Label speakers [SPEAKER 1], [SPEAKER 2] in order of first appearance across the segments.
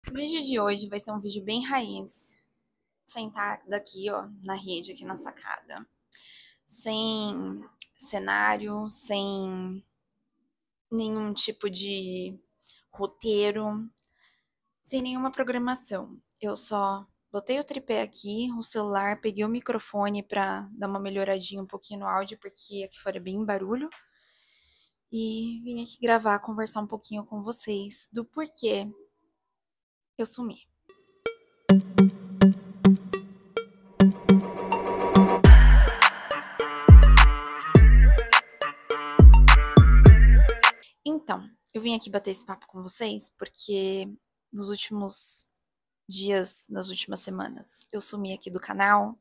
[SPEAKER 1] O vídeo de hoje vai ser um vídeo bem raiz, sentada aqui, ó, na rede, aqui na sacada. Sem cenário, sem nenhum tipo de roteiro, sem nenhuma programação. Eu só botei o tripé aqui, o celular, peguei o microfone pra dar uma melhoradinha um pouquinho no áudio, porque aqui fora é bem barulho. E vim aqui gravar, conversar um pouquinho com vocês do porquê eu sumi. Então, eu vim aqui bater esse papo com vocês porque nos últimos dias, nas últimas semanas, eu sumi aqui do canal.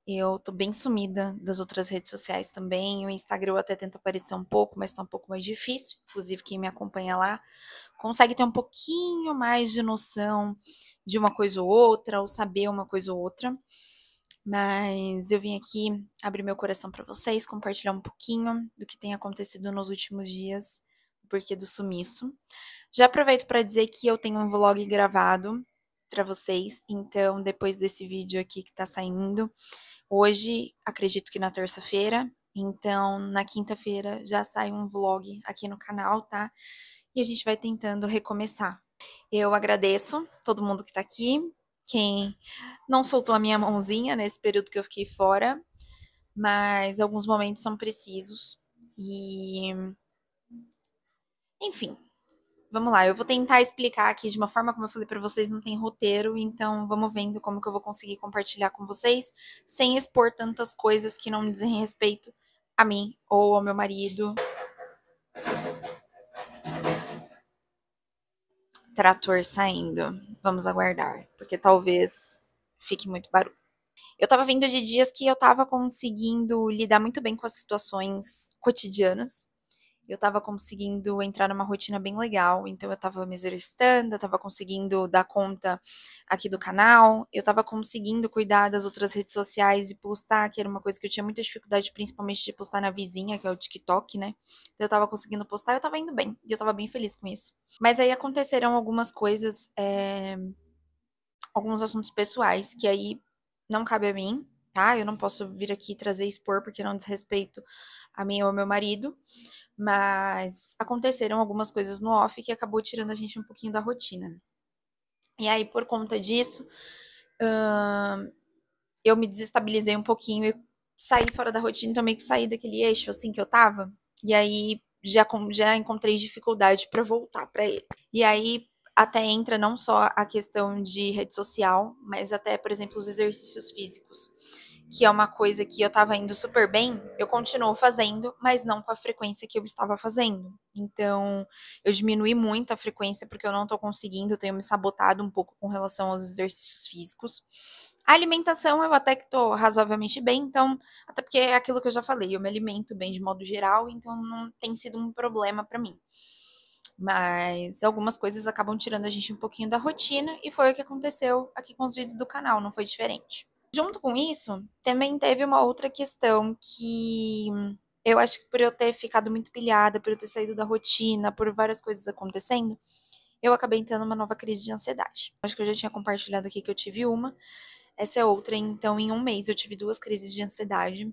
[SPEAKER 1] Eu tô bem sumida das outras redes sociais também. O Instagram eu até tento aparecer um pouco, mas tá um pouco mais difícil. Inclusive, quem me acompanha lá consegue ter um pouquinho mais de noção de uma coisa ou outra, ou saber uma coisa ou outra. Mas eu vim aqui abrir meu coração pra vocês, compartilhar um pouquinho do que tem acontecido nos últimos dias, o porquê do sumiço. Já aproveito pra dizer que eu tenho um vlog gravado pra vocês, então depois desse vídeo aqui que tá saindo, hoje, acredito que na terça-feira, então na quinta-feira já sai um vlog aqui no canal, tá? E a gente vai tentando recomeçar. Eu agradeço todo mundo que tá aqui, quem não soltou a minha mãozinha nesse período que eu fiquei fora, mas alguns momentos são precisos. E, enfim, vamos lá. Eu vou tentar explicar aqui de uma forma, como eu falei pra vocês, não tem roteiro, então vamos vendo como que eu vou conseguir compartilhar com vocês, sem expor tantas coisas que não dizem respeito a mim ou ao meu marido. Trator saindo. Vamos aguardar, porque talvez fique muito barulho. Eu tava vindo de dias que eu tava conseguindo lidar muito bem com as situações cotidianas. Eu tava conseguindo entrar numa rotina bem legal, então eu tava me exercitando, eu tava conseguindo dar conta aqui do canal, eu tava conseguindo cuidar das outras redes sociais e postar, que era uma coisa que eu tinha muita dificuldade, principalmente de postar na vizinha, que é o TikTok, né? Então eu tava conseguindo postar, eu tava indo bem, e eu tava bem feliz com isso. Mas aí aconteceram algumas coisas, alguns assuntos pessoais, que aí não cabe a mim, tá? Eu não posso vir aqui trazer e expor, porque não diz respeito a mim ou ao meu marido. Mas aconteceram algumas coisas no off que acabou tirando a gente um pouquinho da rotina. E aí, por conta disso, eu me desestabilizei um pouquinho e saí fora da rotina, também que saí daquele eixo assim que eu tava. E aí já encontrei dificuldade para voltar para ele. E aí até entra não só a questão de rede social, mas até, por exemplo, os exercícios físicos, que é uma coisa que eu tava indo super bem, eu continuo fazendo, mas não com a frequência que eu estava fazendo. Então, eu diminui muito a frequência porque eu não tô conseguindo, eu tenho me sabotado um pouco com relação aos exercícios físicos. A alimentação eu até que tô razoavelmente bem, então, até porque é aquilo que eu já falei, eu me alimento bem de modo geral, então não tem sido um problema pra mim. Mas algumas coisas acabam tirando a gente um pouquinho da rotina e foi o que aconteceu aqui com os vídeos do canal, não foi diferente. Junto com isso, também teve uma outra questão que eu acho que por eu ter ficado muito pilhada, por eu ter saído da rotina, por várias coisas acontecendo, eu acabei entrando numa nova crise de ansiedade. Acho que eu já tinha compartilhado aqui que eu tive uma, essa é outra, então em um mês eu tive duas crises de ansiedade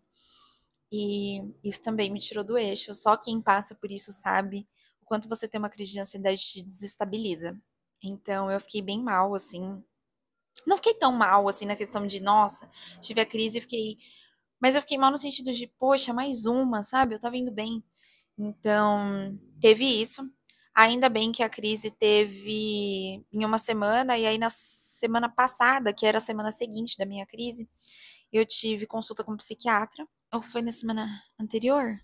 [SPEAKER 1] e isso também me tirou do eixo. Só quem passa por isso sabe o quanto você ter uma crise de ansiedade te desestabiliza. Então eu fiquei bem mal, assim. Não fiquei tão mal, assim, na questão de, nossa, tive a crise e fiquei. Mas eu fiquei mal no sentido de, poxa, mais uma, sabe? Eu tava indo bem. Então, teve isso. Ainda bem que a crise teve em uma semana, e aí na semana passada, que era a semana seguinte da minha crise, eu tive consulta com um psiquiatra. Ou foi na semana anterior?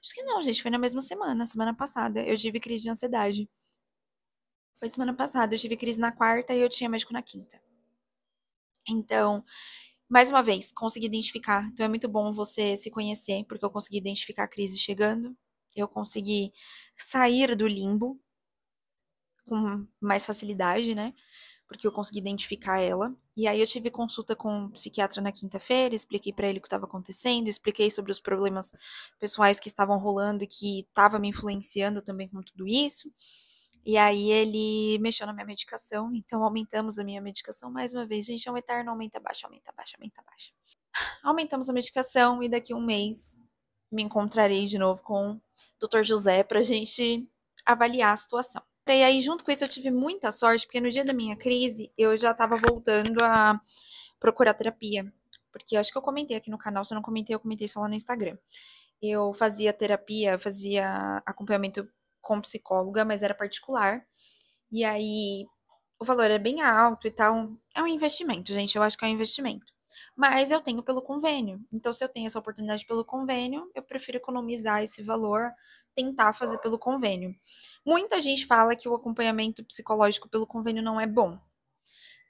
[SPEAKER 1] Acho que não, gente, foi na mesma semana, semana passada. Eu tive crise de ansiedade. Foi semana passada, eu tive crise na quarta e eu tinha médico na quinta. Então, mais uma vez, consegui identificar. Então é muito bom você se conhecer, porque eu consegui identificar a crise chegando. Eu consegui sair do limbo com mais facilidade, né? Porque eu consegui identificar ela. E aí eu tive consulta com um psiquiatra na quinta-feira, expliquei pra ele o que estava acontecendo, expliquei sobre os problemas pessoais que estavam rolando e que estava me influenciando também com tudo isso. E aí ele mexeu na minha medicação, então aumentamos a minha medicação mais uma vez. Gente, é um eterno aumenta, baixa, aumenta, baixa, aumenta, baixa. Aumentamos a medicação e daqui a um mês me encontrarei de novo com o Dr. José pra gente avaliar a situação. E aí, junto com isso, eu tive muita sorte, porque no dia da minha crise, eu já tava voltando a procurar terapia. Porque eu acho que eu comentei aqui no canal, se eu não comentei, eu comentei só lá no Instagram. Eu fazia terapia, fazia acompanhamento com psicóloga, mas era particular. E aí o valor é bem alto e tal. É um investimento, gente. Eu acho que é um investimento. Mas eu tenho pelo convênio. Então, se eu tenho essa oportunidade pelo convênio, eu prefiro economizar esse valor, tentar fazer pelo convênio. Muita gente fala que o acompanhamento psicológico pelo convênio não é bom.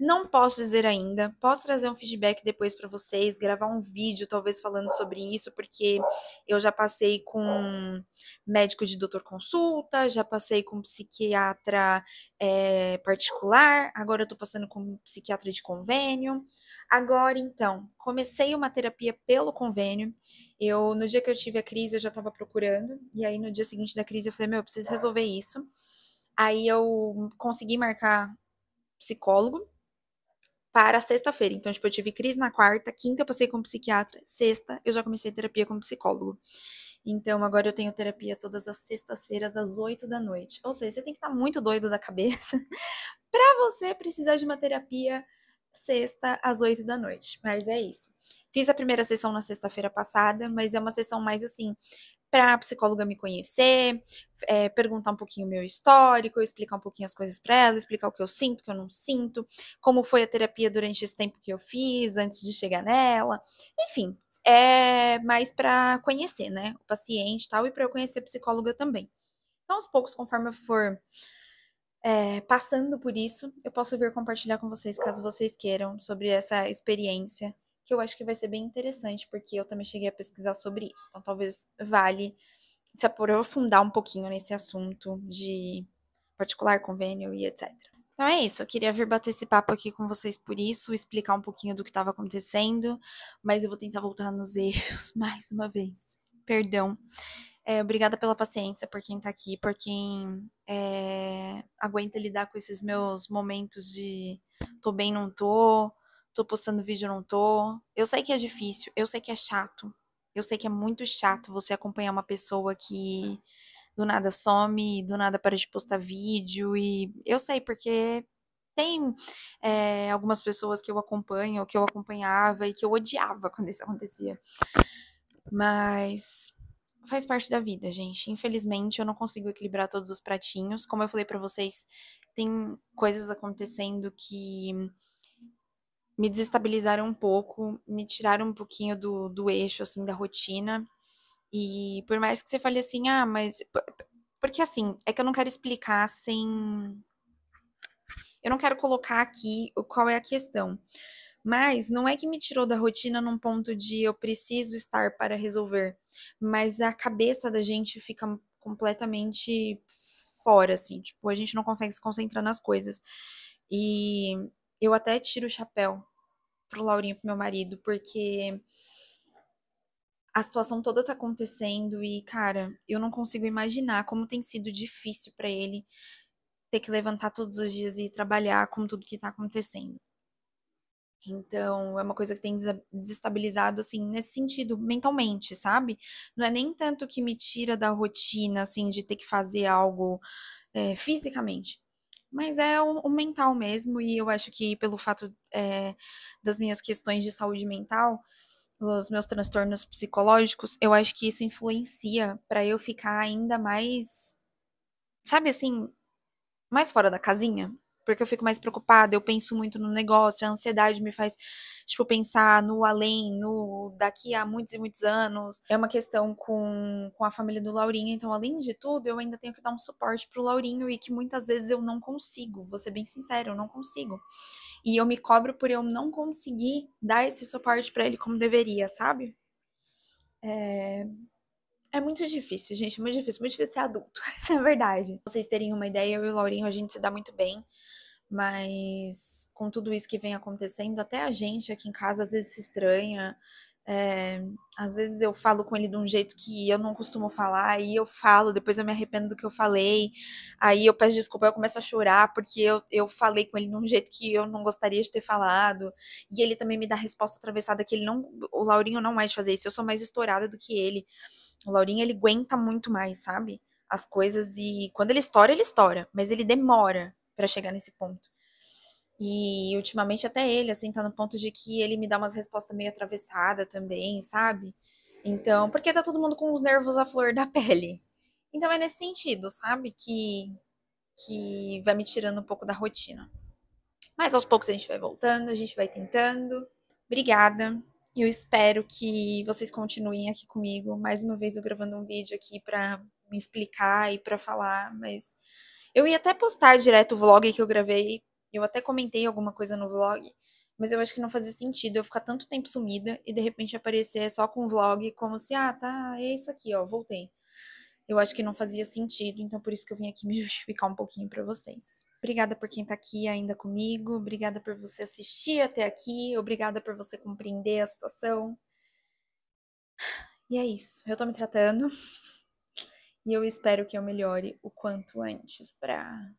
[SPEAKER 1] Não posso dizer ainda. Posso trazer um feedback depois para vocês, gravar um vídeo talvez falando sobre isso, porque eu já passei com médico de doutor consulta, já passei com psiquiatra particular, agora eu tô passando com psiquiatra de convênio. Agora, então, comecei uma terapia pelo convênio. No dia que eu tive a crise, eu já estava procurando, e aí no dia seguinte da crise eu falei, meu, eu preciso resolver isso. Aí eu consegui marcar psicólogo para sexta-feira. Então, tipo, eu tive crise na quarta, quinta eu passei com psiquiatra, sexta eu já comecei terapia com psicólogo. Então, agora eu tenho terapia todas as sextas-feiras às 8 da noite. Ou seja, você tem que estar muito doido da cabeça para você precisar de uma terapia sexta às 8 da noite. Mas é isso. Fiz a primeira sessão na sexta-feira passada, mas é uma sessão mais assim, para a psicóloga me conhecer, perguntar um pouquinho o meu histórico, explicar um pouquinho as coisas para ela, explicar o que eu sinto, o que eu não sinto, como foi a terapia durante esse tempo que eu fiz, antes de chegar nela. Enfim, é mais para conhecer, né, o paciente e tal, e para eu conhecer a psicóloga também. Então, aos poucos, conforme eu for passando por isso, eu posso vir compartilhar com vocês, caso vocês queiram, sobre essa experiência, que eu acho que vai ser bem interessante, porque eu também cheguei a pesquisar sobre isso. Então, talvez vale se aprofundar um pouquinho nesse assunto de particular, convênio e etc. Então é isso, eu queria vir bater esse papo aqui com vocês por isso, explicar um pouquinho do que estava acontecendo, mas eu vou tentar voltar nos eixos mais uma vez. Perdão. Obrigada pela paciência, por quem tá aqui, por quem aguenta lidar com esses meus momentos de tô bem, não tô postando vídeo, não tô. Eu sei que é difícil, eu sei que é chato, eu sei que é muito chato você acompanhar uma pessoa que do nada some, do nada para de postar vídeo, e eu sei porque tem algumas pessoas que eu acompanho, que eu acompanhava e que eu odiava quando isso acontecia. Mas faz parte da vida, gente. Infelizmente, eu não consigo equilibrar todos os pratinhos. Como eu falei pra vocês, tem coisas acontecendo que me desestabilizaram um pouco, me tiraram um pouquinho do eixo, assim, da rotina. E por mais que você fale assim, ah, mas. Porque assim, é que eu não quero explicar sem. Eu não quero colocar aqui qual é a questão. Mas não é que me tirou da rotina num ponto de eu preciso estar para resolver, mas a cabeça da gente fica completamente fora, assim, tipo, a gente não consegue se concentrar nas coisas. E eu até tiro o chapéu pro Laurinho, pro meu marido, porque a situação toda tá acontecendo e, cara, eu não consigo imaginar como tem sido difícil para ele ter que levantar todos os dias e trabalhar com tudo que tá acontecendo. Então, é uma coisa que tem desestabilizado, assim, nesse sentido, mentalmente, sabe? Não é nem tanto que me tira da rotina, assim, de ter que fazer algo fisicamente, mas é o mental mesmo, e eu acho que pelo fato das minhas questões de saúde mental, os meus transtornos psicológicos, eu acho que isso influencia para eu ficar ainda mais, sabe assim, mais fora da casinha, porque eu fico mais preocupada, eu penso muito no negócio, a ansiedade me faz, tipo, pensar no além, no daqui a muitos e muitos anos. É uma questão com a família do Laurinho, então, além de tudo, eu ainda tenho que dar um suporte pro Laurinho e que muitas vezes eu não consigo, vou ser bem sincera, eu não consigo. E eu me cobro por eu não conseguir dar esse suporte pra ele como deveria, sabe? É muito difícil ser adulto, essa é a verdade. Pra vocês terem uma ideia, eu e o Laurinho, a gente se dá muito bem. Mas com tudo isso que vem acontecendo, até a gente aqui em casa às vezes se estranha. Às vezes eu falo com ele de um jeito que eu não costumo falar, aí eu falo, depois eu me arrependo do que eu falei, aí eu peço desculpa, eu começo a chorar porque eu falei com ele de um jeito que eu não gostaria de ter falado, e ele também me dá resposta atravessada que ele não, o Laurinho não é de fazer isso, eu sou mais estourada do que ele. O Laurinho, ele aguenta muito mais, sabe? As coisas e quando ele estoura, mas ele demora pra chegar nesse ponto. E ultimamente até ele, assim, tá no ponto de que ele me dá umas respostas meio atravessada também, sabe? Então, porque tá todo mundo com os nervos à flor da pele. Então é nesse sentido, sabe? Que vai me tirando um pouco da rotina. Mas aos poucos a gente vai voltando, a gente vai tentando. Obrigada. Eu espero que vocês continuem aqui comigo. Mais uma vez eu gravando um vídeo aqui pra me explicar e pra falar, mas eu ia até postar direto o vlog que eu gravei. Eu até comentei alguma coisa no vlog, mas eu acho que não fazia sentido eu ficar tanto tempo sumida e de repente aparecer só com o vlog como se, ah, tá, é isso aqui, ó, voltei. Eu acho que não fazia sentido, então por isso que eu vim aqui me justificar um pouquinho pra vocês. Obrigada por quem tá aqui ainda comigo, obrigada por você assistir até aqui, obrigada por você compreender a situação. E é isso, eu tô me tratando e eu espero que eu melhore o quanto antes pra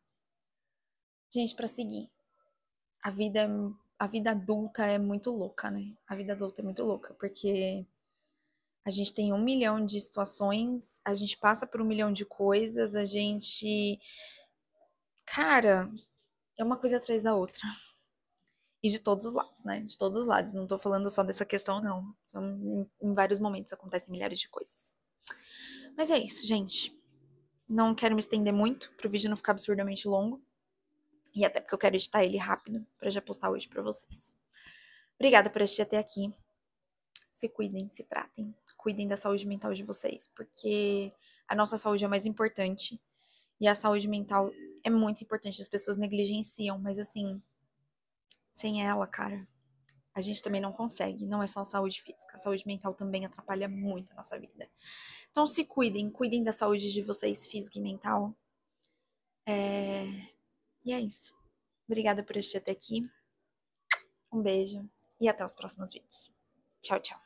[SPEAKER 1] seguir. A vida, a vida adulta é muito louca, né? A vida adulta é muito louca, porque a gente tem 1 milhão de situações, a gente passa por 1 milhão de coisas, a gente. Cara, é uma coisa atrás da outra. E de todos os lados, né? De todos os lados. Não tô falando só dessa questão, não. São, em vários momentos acontecem milhares de coisas. Mas é isso, gente. Não quero me estender muito, pro vídeo não ficar absurdamente longo. E até porque eu quero editar ele rápido, pra já postar hoje pra vocês. Obrigada por assistir até aqui. Se cuidem, se tratem. Cuidem da saúde mental de vocês, porque a nossa saúde é mais importante. E a saúde mental é muito importante. As pessoas negligenciam, mas assim, sem ela, cara, a gente também não consegue. Não é só a saúde física. A saúde mental também atrapalha muito a nossa vida. Então se cuidem, cuidem da saúde de vocês, física e mental. E é isso. Obrigada por assistir até aqui. Um beijo e até os próximos vídeos. Tchau, tchau.